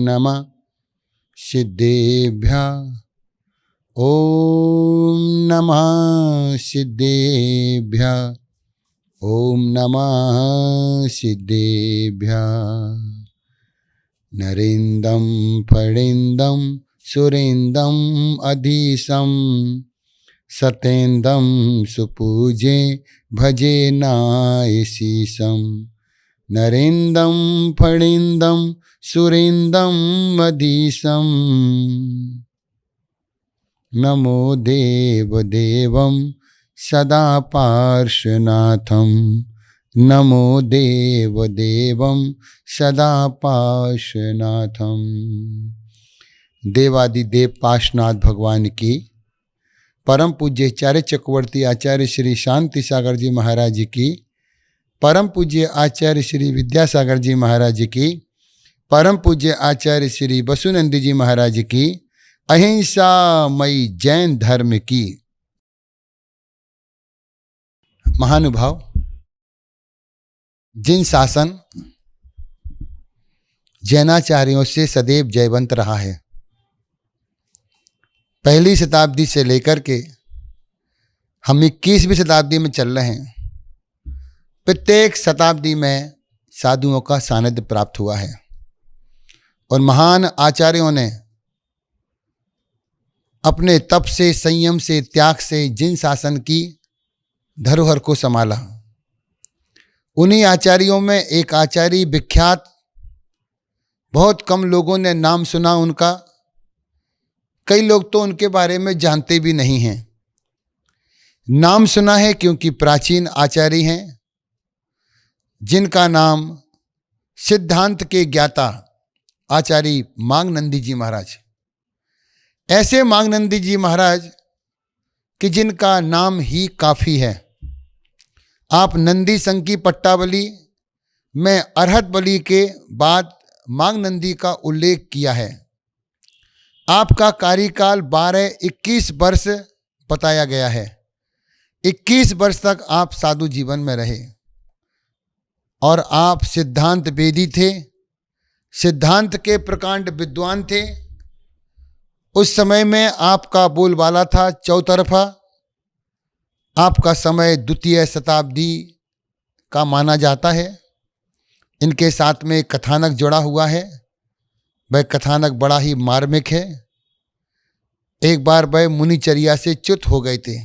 नमः सिद्धेभ्यः। ओम नमः सिद्धेभ्यः। ओम नमः सिद्धेभ्यः। नरेन्दं फणीन्दं सुरेन्दं अधीशं सतेन्दं सुपूजे भजे नायशीशं। नरेन्दं फणीन्दं सुरेन्दं अधीशं। नमो देवदेवं सदा पार्श्वनाथं। नमो देवदेवं सदा पार्श्वनाथं। देवादिदेव पार्श्वनाथ भगवान की, परम पूज्य आचार्य चक्रवर्ती आचार्य श्री शांति सागर जी महाराज जी की, परम पूज्य आचार्य श्री विद्यासागर जी महाराज जी की, परम पूज्य आचार्य श्री बसुनंद जी महाराज जी की, अहिंसा मई जैन धर्म की। महानुभाव, जिन शासन जैनाचार्यों से सदैव जयवंत रहा है, पहली शताब्दी से लेकर के हम 21वीं शताब्दी में चल रहे हैं, प्रत्येक शताब्दी में साधुओं का सानिध्य प्राप्त हुआ है और महान आचार्यों ने अपने तप से, संयम से, त्याग से जिन शासन की धरोहर को संभाला। उन्हीं आचार्यों में एक आचार्य विख्यात, बहुत कम लोगों ने नाम सुना उनका, कई लोग तो उनके बारे में जानते भी नहीं हैं। नाम सुना है क्योंकि प्राचीन आचार्य हैं, जिनका नाम सिद्धांत के ज्ञाता आचार्य मांगनंदी जी महाराज। ऐसे मांगनंदी जी महाराज कि जिनका नाम ही काफी है। आप नंदी संघ की पट्टावली में अरहत बलि के बाद मांगनंदी का उल्लेख किया है। आपका कार्यकाल 12-21 वर्ष बताया गया है। 21 वर्ष तक आप साधु जीवन में रहे और आप सिद्धांत वेदी थे, सिद्धांत के प्रकांड विद्वान थे। उस समय में आपका बोलबाला था चौतरफा। आपका समय द्वितीय शताब्दी का माना जाता है। इनके साथ में कथानक जुड़ा हुआ है। वह कथानक बड़ा ही मार्मिक है। एक बार वह मुनिचर्या से च्युत हो गए थे।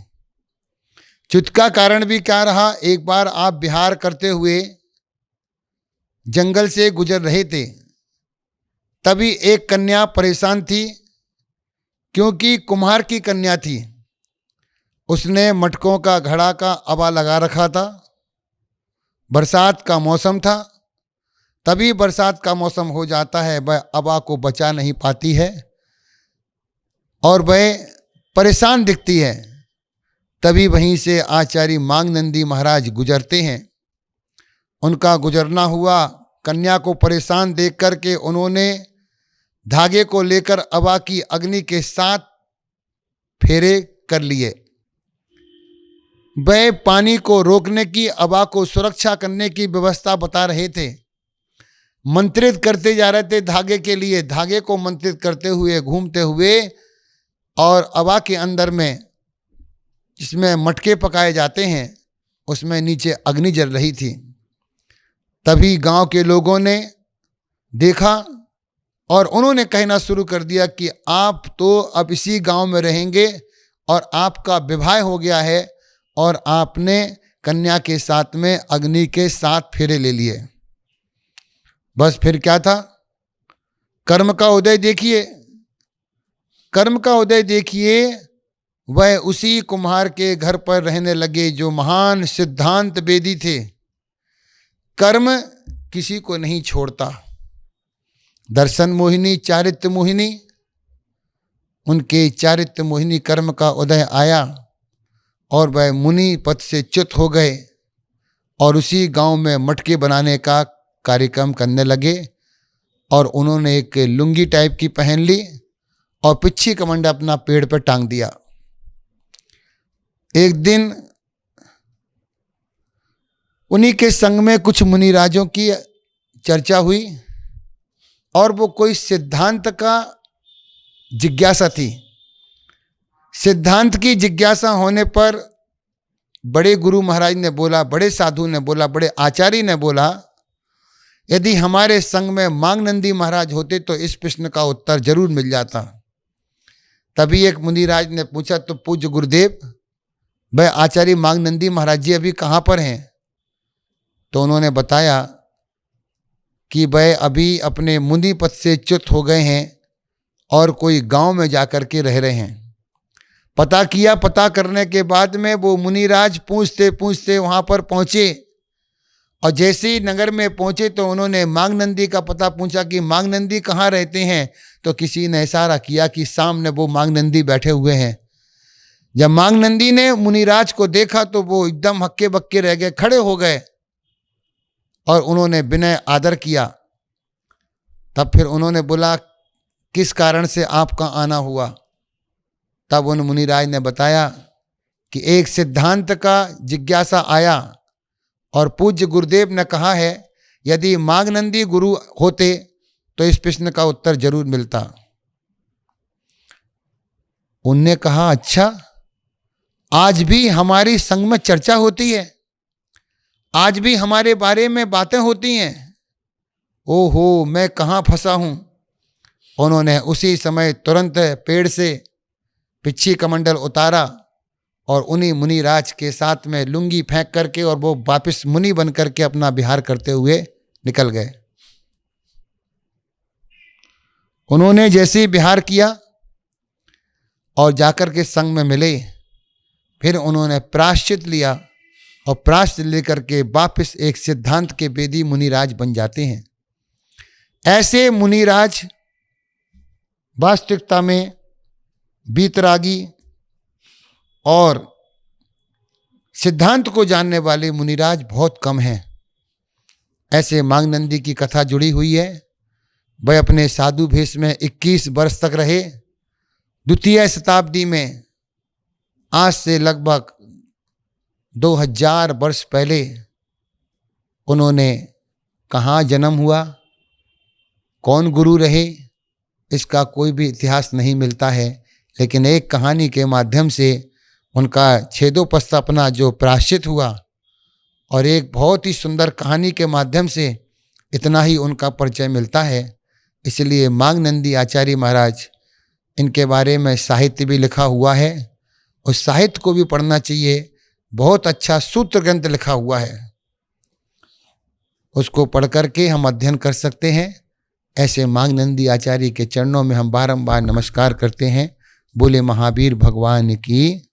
च्युत का कारण भी क्या रहा, एक बार आप विहार करते हुए जंगल से गुजर रहे थे, तभी एक कन्या परेशान थी, क्योंकि कुम्हार की कन्या थी। उसने मटकों का घड़ा का अबा लगा रखा था। बरसात का मौसम था, तभी बरसात का मौसम हो जाता है, वह अबा को बचा नहीं पाती है और वह परेशान दिखती है। तभी वहीं से आचार्य मांगनंदी महाराज गुजरते हैं। उनका गुजरना हुआ, कन्या को परेशान देख करके उन्होंने धागे को लेकर अबा की अग्नि के 7 फेरे कर लिए। वह पानी को रोकने की, अबा को सुरक्षा करने की व्यवस्था बता रहे थे। मंत्रित करते जा रहे थे धागे के लिए, धागे को मंत्रित करते हुए, घूमते हुए, और अबा के अंदर में जिसमें मटके पकाए जाते हैं, उसमें नीचे अग्नि जल रही थी। तभी गांव के लोगों ने देखा और उन्होंने कहना शुरू कर दिया कि आप तो अब इसी गांव में रहेंगे और आपका विवाह हो गया है और आपने कन्या के साथ में अग्नि के 7 फेरे ले लिए। बस फिर क्या था, कर्म का उदय देखिए। कर्म का उदय देखिए। वह उसी कुम्हार के घर पर रहने लगे जो महान सिद्धांत वेदी थे। कर्म किसी को नहीं छोड़ता। दर्शन मोहिनी, चारित्र मोहिनी, उनके चारित्र मोहिनी कर्म का उदय आया और वह मुनि पद से च्युत हो गए और उसी गांव में मटके बनाने का कार्यक्रम करने लगे। और उन्होंने एक लुंगी टाइप की पहन ली और पिच्छी कमंडा अपना पेड़ पर टांग दिया। एक दिन उन्हीं के संग में कुछ मुनिराजों की चर्चा हुई और वो कोई सिद्धांत का जिज्ञासा थी। सिद्धांत की जिज्ञासा होने पर बड़े गुरु महाराज ने बोला, बड़े साधु ने बोला, बड़े आचार्य ने बोला, यदि हमारे संग में मांगनंदी महाराज होते तो इस प्रश्न का उत्तर जरूर मिल जाता। तभी एक मुनिराज ने पूछा, तो पूज्य गुरुदेव, भाई आचार्य मांगनंदी महाराज जी अभी कहाँ पर हैं? तो उन्होंने बताया कि भाई अभी अपने मुनि पद से च्युत हो गए हैं और कोई गांव में जाकर के रह रहे हैं। पता किया, पता करने के बाद में वो मुनिराज पूछते पूछते वहाँ पर पहुँचे और जैसे ही नगर में पहुँचे तो उन्होंने मांगनंदी का पता पूछा कि मांगनंदी कहाँ रहते हैं। तो किसी ने इशारा किया कि सामने वो मांगनंदी बैठे हुए हैं। जब मांगनंदी ने मुनिराज को देखा तो वो एकदम हक्के बक्के रह गए, खड़े हो गए और उन्होंने विनय आदर किया। तब फिर उन्होंने बोला, किस कारण से आपका आना हुआ? तब उन मुनिराज ने बताया कि एक सिद्धांत का जिज्ञासा आया और पूज्य गुरुदेव ने कहा है यदि मांगनंदी गुरु होते तो इस प्रश्न का उत्तर जरूर मिलता। उनने कहा, अच्छा, आज भी हमारी संग में चर्चा होती है, आज भी हमारे बारे में बातें होती हैं। ओहो, मैं कहाँ फंसा हूँ। उन्होंने उसी समय तुरंत पेड़ से पिच्छी कमंडल उतारा और उन्हीं मुनिराज के साथ में लुंगी फेंक करके और वो वापस मुनि बन करके अपना विहार करते हुए निकल गए। उन्होंने जैसे ही विहार किया और जाकर के संग में मिले, फिर उन्होंने प्रायश्चित लिया और प्रायश्चित लेकर के वापस एक सिद्धांत के वेदी मुनिराज बन जाते हैं। ऐसे मुनिराज वास्तविकता में बीतरागी और सिद्धांत को जानने वाले मुनिराज बहुत कम हैं। ऐसे मांगनंदी की कथा जुड़ी हुई है। वह अपने साधु भेष में 21 वर्ष तक रहे। द्वितीय शताब्दी में, आज से लगभग 2000 वर्ष पहले उन्होंने कहाँ जन्म हुआ, कौन गुरु रहे, इसका कोई भी इतिहास नहीं मिलता है। लेकिन एक कहानी के माध्यम से उनका छेदोपस्थापना जो प्रायश्चित हुआ और एक बहुत ही सुंदर कहानी के माध्यम से इतना ही उनका परिचय मिलता है। इसलिए मांगनंदी आचार्य महाराज, इनके बारे में साहित्य भी लिखा हुआ है। उस साहित्य को भी पढ़ना चाहिए। बहुत अच्छा सूत्र ग्रंथ लिखा हुआ है, उसको पढ़ करके हम अध्ययन कर सकते हैं। ऐसे मांगनंदी आचार्य के चरणों में हम बारंबार नमस्कार करते हैं। बोले महावीर भगवान की।